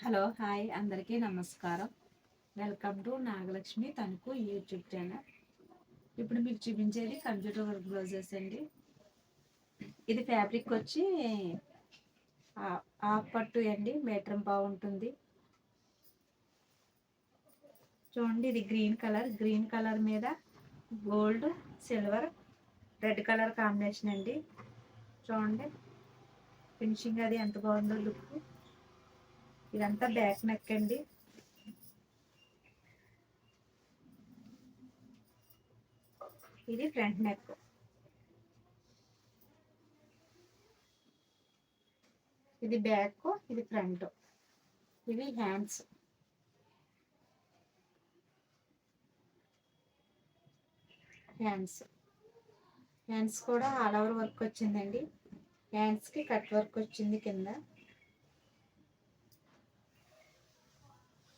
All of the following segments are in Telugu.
హలో హాయ్ అందరికీ నమస్కారం. Welcome to Nagalakshmi Tanuku YouTube channel. ఇప్పుడు మీకు చూపించేది కంప్యూటర్ వర్క్ బ్లౌజెస్ అండి. ఇది ఫ్యాబ్రిక్ వచ్చి హాఫ్ పట్టు అండి, మీటర్ బాగుంటుంది. చూడండి, ఇది గ్రీన్ కలర్ మీద gold, silver, red colour combination అండి. చూడండి ఫినిషింగ్ అది ఎంత బాగుందో లుక్. ఇదంతా బ్యాక్ నెక్ అండి. ఇది ఫ్రంట్ నెక్. ఇది బ్యాక్, ఇది ఫ్రంట్. ఇవి హ్యాండ్స్. హ్యాండ్స్ కూడా ఆల్ ఓవర్ వర్క్ వచ్చిందండి. హ్యాండ్స్కి కట్ వర్క్ వచ్చింది కింద.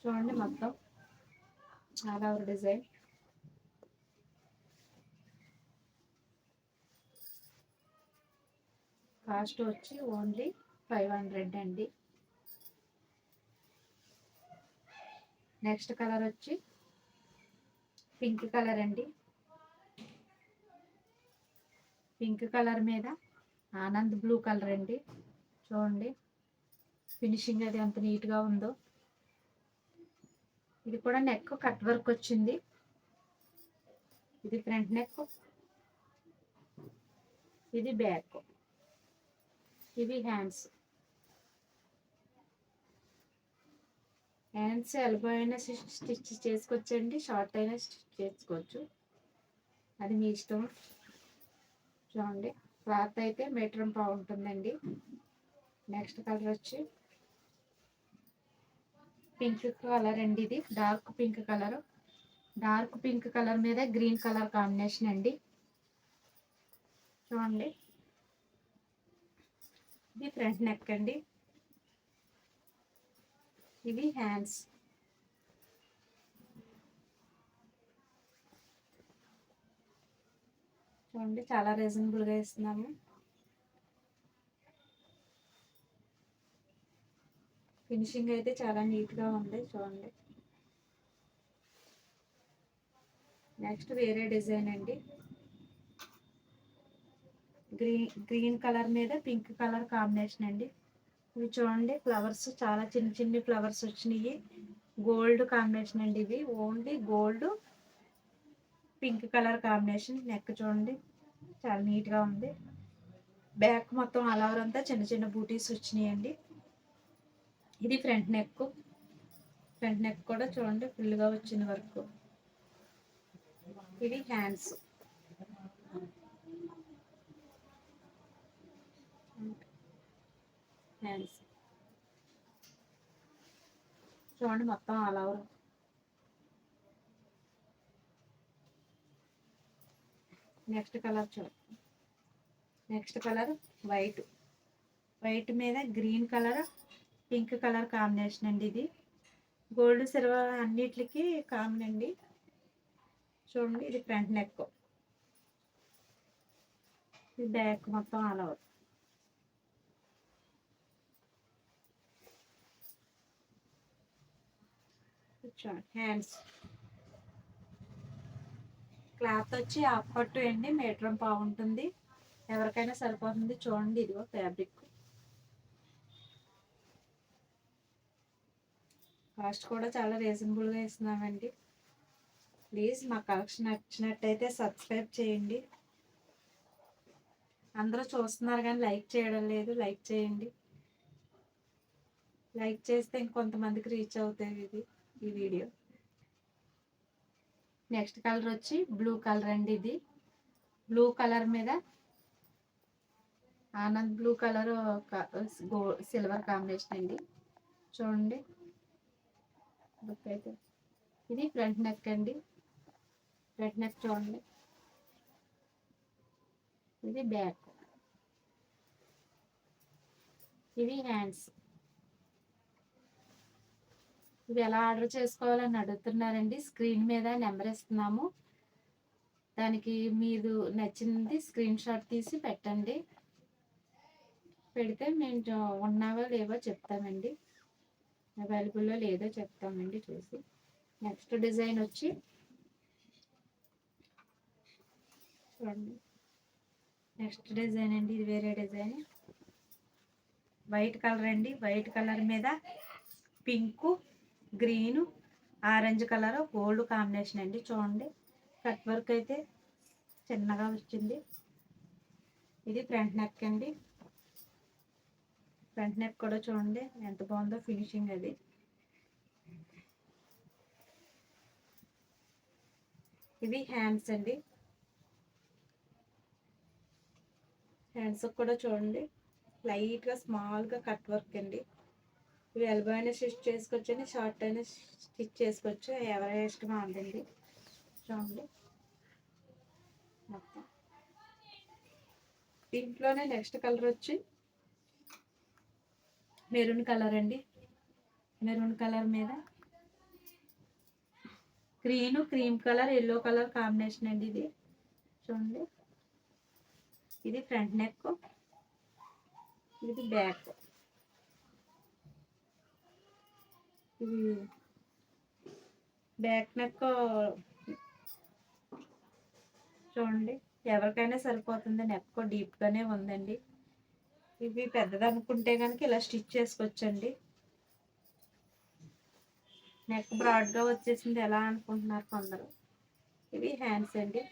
చూడండి మొత్తం ఆల్ ఓవర్ డిజైన్. కాస్ట్ వచ్చి ఓన్లీ 500 అండి. నెక్స్ట్ కలర్ వచ్చి పింక్ కలర్ అండి. పింక్ కలర్ మీద ఆనంద్ బ్లూ కలర్ అండి. చూడండి ఫినిషింగ్ అది ఎంత నీట్గా ఉందో. ఇది కూడా నెక్ కట్ వర్క్ వచ్చింది. ఇది ఫ్రంట్ నెక్, ఇది బ్యాక్. ఇవి హ్యాండ్స్. ఎల్బో అయినా స్టిచ్ చేసుకోవచ్చండి, షార్ట్ అయినా స్టిచ్ చేసుకోవచ్చు, అది మీ ఇష్టం. చూడండి క్లాత్ అయితే మీటర్ బాగుంటుందండి. నెక్స్ట్ కలర్ వచ్చి పింక్ కలర్ అండి. ఇది డార్క్ పింక్ కలర్ మీద గ్రీన్ కలర్ కాంబినేషన్ అండి. చూడండి ఇది ఫ్రంట్ నెక్ అండి. ఇవి హ్యాండ్స్. చూడండి చాలా రీజనబుల్గా ఇస్తున్నాము. ఫినిషింగ్ అయితే చాలా నీట్గా ఉంది. చూడండి నెక్స్ట్ వేరే డిజైన్ అండి. గ్రీన్ కలర్ మీద పింక్ కలర్ కాంబినేషన్ అండి. ఇవి చూడండి ఫ్లవర్స్, చాలా చిన్న ఫ్లవర్స్ వచ్చినాయి. గోల్డ్ కాంబినేషన్ అండి. ఇది only gold pink colour combination. Neck చూడండి చాలా నీట్గా ఉంది. బ్యాక్ మొత్తం ఆల్ ఓవర్ అంతా చిన్న బూటీస్ వచ్చినాయండి. ఇది ఫ్రంట్ నెక్ కూడా చూడండి ఫుల్గా వచ్చిన వర్క్. ఇది హ్యాండ్స్. చూడండి మొత్తం all over. Next colour white మీద green colour, pink colour combination అండి. ఇది గోల్డ్ సిల్వర్ అన్నిటికి కామన్ అండి. చూడండి ఇది ఫ్రంట్ నెక్, ఇది బ్యాక్ మొత్తం ఆల్ ఓవర్. హ్యాండ్స్. క్లాత్ వచ్చి హాఫ్ పట్టు అండి, మీటర్ బాగుంటుంది, ఎవరికైనా సరిపోతుంది. చూడండి ఇదిగో ఫ్యాబ్రిక్. కాస్ట్ కూడా చాలా రీజనబుల్గా ఇస్తున్నామండి. ప్లీజ్ మా కలెక్షన్ నచ్చినట్టయితే సబ్స్క్రైబ్ చేయండి. అందరూ చూస్తున్నారు కానీ లైక్ చేయడం లేదు, లైక్ చేయండి. లైక్ చేస్తే ఇంకొంతమందికి రీచ్ అవుతుంది ఈ వీడియో. నెక్స్ట్ కలర్ వచ్చి బ్లూ కలర్ అండి. ఇది బ్లూ కలర్ మీద Anand blue colour silver combination అండి. చూడండి అయితే ఇది ఫ్రంట్ నెక్ అండి. ఫ్రంట్ నెక్ చూడండి. ఇది బ్యాక్. ఇవి హ్యాండ్స్. ఇవి ఎలా ఆర్డర్ చేసుకోవాలని అడుగుతున్నారండి. స్క్రీన్ మీద నెంబర్ ఇస్తున్నాము, దానికి మీరు నచ్చింది స్క్రీన్ షాట్ తీసి పెట్టండి. పెడితే మేము ఉన్నావో లేవో చెప్తామండి. అవైలబుల్లో లేదో చెప్తామండి చూసి. నెక్స్ట్ డిజైన్ వచ్చి చూడండి, నెక్స్ట్ డిజైన్ అండి, ఇది వేరే డిజైన్. వైట్ కలర్ అండి, వైట్ కలర్ మీద pink, green, orange colour, gold combination అండి. చూడండి కట్ వర్క్ అయితే చిన్నగా వచ్చింది. ఇది ఫ్రంట్ నెక్ అండి. ఫ్రంట్ నెక్ కూడా చూడండి ఎంత బాగుందో ఫినిషింగ్ అది. ఇవి హ్యాండ్స్ అండి. హ్యాండ్స్ కూడా చూడండి లైట్గా స్మాల్గా కట్ వర్క్ అండి. ఇవి ఎల్బో అయినా స్టిచ్ చేసుకోవచ్చు అండి, షార్ట్ అయినా స్టిచ్ చేసుకోవచ్చు, ఎవరి ఇష్టమో అందండి. చూడండి మొత్తం దీంట్లోనే నెక్స్ట్ కలర్ వచ్చి మెరూన్ కలర్ అండి. మెరూన్ కలర్ మీద green, cream colour, yellow colour combination అండి. ఇది చూడండి, ఇది ఫ్రంట్ నెక్, ఇది బ్యాక్. ఇది బ్యాక్ నెక్ చూడండి ఎవరికైనా సరిపోతుంది, నెక్ డీప్గానే ఉందండి. ఇవి పెద్దది అనుకుంటే కనుక ఇలా స్టిచ్ చేసుకోవచ్చండి. నెక్ బ్రాడ్గా వచ్చేసింది ఎలా అనుకుంటున్నారు కొందరు. ఇవి హ్యాండ్స్ అండి.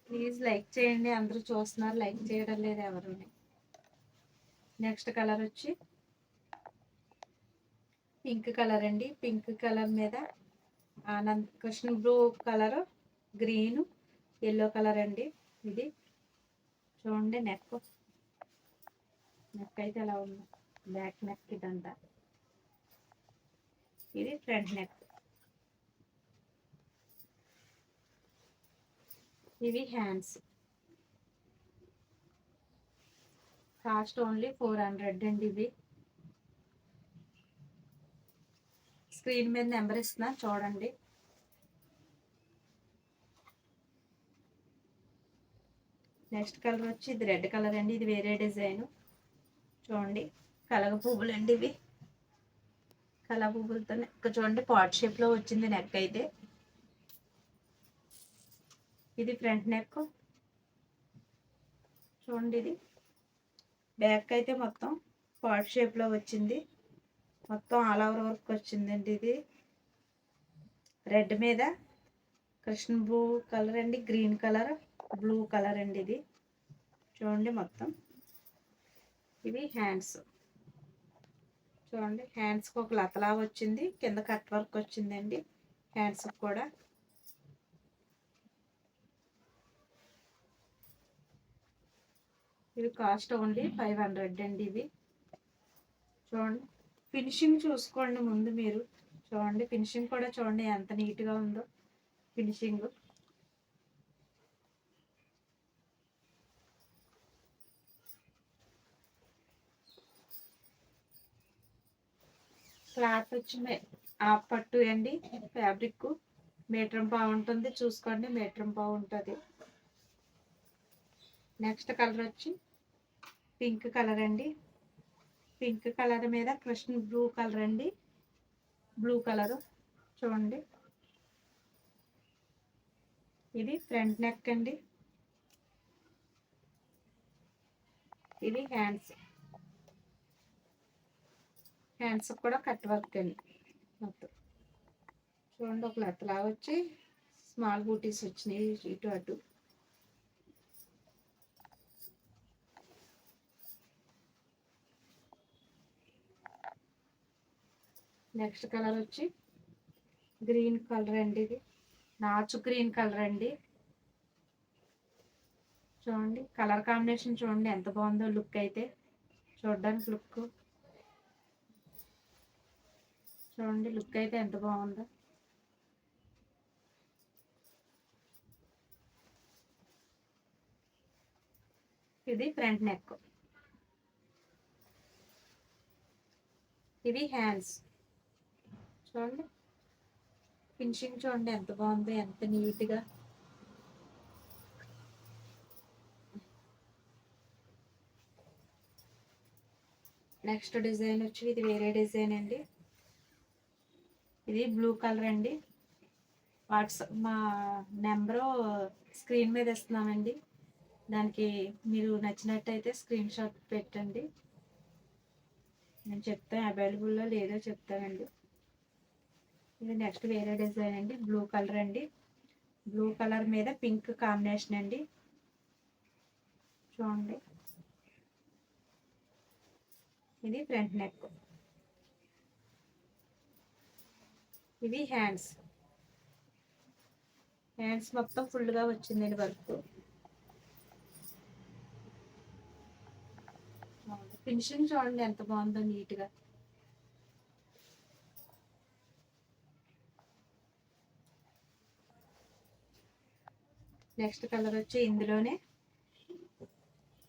ప్లీజ్ లైక్ చేయండి, అందరూ చూస్తున్నారు, లైక్ చేయడం లేదు ఎవరు. నెక్స్ట్ కలర్ వచ్చి పింక్ కలర్ అండి. పింక్ కలర్ మీద Anand Krishna blue colour, green, yellow colour అండి. ఇది చూడండి నెక్, నెక్ అయితే ఎలా ఉంది, బ్యాక్ నెక్ ఇదంతా. ఇది ఫ్రంట్ నెక్. ఇవి హ్యాండ్స్. కాస్ట్ ఓన్లీ 400 అండి. ఇవి స్క్రీన్ మీద నెంబర్ ఇస్తున్నా చూడండి. నెక్స్ట్ కలర్ వచ్చి ఇది రెడ్ కలర్ అండి. ఇది వేరే డిజైన్. చూడండి కలగ పువ్వులు అండి. ఇవి కలగ పువ్వులతో నెక్ చూడండి పాట్ షేప్లో వచ్చింది నెక్ అయితే. ఇది ఫ్రంట్ నెక్ చూడండి. ఇది బ్యాక్ అయితే మొత్తం పాట్ షేప్లో వచ్చింది, మొత్తం ఆల్ ఓవర్ వర్క్ వచ్చిందండి. ఇది రెడ్ మీద కృష్ణ బ్లూ కలర్ అండి, గ్రీన్ కలర్, బ్లూ కలర్ అండి. ఇది చూడండి మొత్తం. ఇవి హ్యాండ్స్. చూడండి హ్యాండ్స్కి ఒక లతలా వచ్చింది, కింద కట్ వర్క్ వచ్చిందండి హ్యాండ్స్కి కూడా. ఇవి కాస్ట్ ఓన్లీ 500 అండి. ఇవి చూడండి ఫినిషింగ్ చూసుకోండి ముందు మీరు. చూడండి ఫినిషింగ్ కూడా చూడండి ఎంత నీట్గా ఉందో ఫినిషింగ్. క్లాత్ వచ్చి హాఫ్ పట్టు అండి. ఫ్యాబ్రిక్ మీటర్ పావు ఉంటుంది, చూసుకోండి మీటర్ పావు ఉంటుంది. నెక్స్ట్ కలర్ వచ్చి పింక్ కలర్ అండి. పింక్ కలర్ మీద కృష్ణ బ్లూ కలర్ అండి, బ్లూ కలరు చూడండి. ఇది ఫ్రంట్ నెక్ అండి. ఇది హ్యాండ్స్. హ్యాండ్స్ కూడా కట్ వర్క్ అండి మొత్తం. చూడండి ఒక లతలాగా వచ్చి స్మాల్ బూటీస్ వచ్చినాయి ఇటు అటు. నెక్స్ట్ కలర్ వచ్చి గ్రీన్ కలర్ అండి. ఇది నాచు గ్రీన్ కలర్ అండి. చూడండి కలర్ కాంబినేషన్ చూడండి ఎంత బాగుందో లుక్ అయితే. చూడడానికి లుక్ చూడండి, లుక్ అయితే ఎంత బాగుందో. ఇది ఫ్రంట్ నెక్. ఇవి హ్యాండ్స్. చూడండి ఫినిషింగ్ చూడండి ఎంత బాగుందో, ఎంత నీట్గా. నెక్స్ట్ డిజైన్ వచ్చి ఇది వేరే డిజైన్ అండి. ఇది బ్లూ కలర్ అండి. వాట్సాప్ మా నెంబరు స్క్రీన్ మీద ఇస్తున్నామండి. దానికి మీరు నచ్చినట్టయితే స్క్రీన్ షాట్ పెట్టండి. నేను చెప్తాను అవైలబుల్లో లేదో చెప్తానండి. ఇది నెక్స్ట్ వేరే డిజైన్ అండి. బ్లూ కలర్ అండి. బ్లూ కలర్ మీద పింక్ కాంబినేషన్ అండి. చూడండి, ఇది ఫ్రంట్ నెక్. ఇవి హ్యాండ్స్. హ్యాండ్స్ మొత్తం ఫుల్గా వచ్చిందండి వర్క్. ఫినిషింగ్ చూడండి ఎంత బాగుందో నీట్గా. నెక్స్ట్ కలర్ వచ్చి ఇందులోనే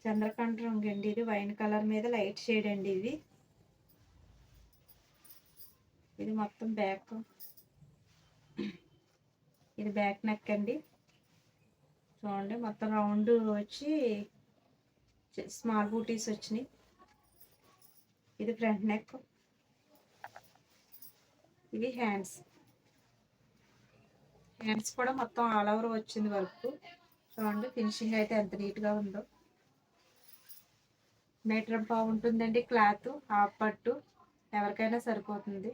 చంద్రకాంత రంగు అండి. ఇది వైన్ కలర్ మీద లైట్ షేడ్ అండి. ఇది మొత్తం బ్యాక్. ఇది బ్యాక్ నెక్ అండి. చూడండి మొత్తం రౌండ్ వచ్చి స్మాల్ బూటీస్ వచ్చినాయి. ఇది ఫ్రంట్ నెక్. ఇవి హ్యాండ్స్. హ్యాండ్స్ కూడా మొత్తం ఆల్ ఓవర్ వచ్చింది వర్క్. చూడండి ఫినిషింగ్ అయితే ఎంత నీట్గా ఉందో. మీటర్ పావు ఉంటుందండి క్లాత్. హాఫ్ పట్టు ఎవరికైనా సరిపోతుంది.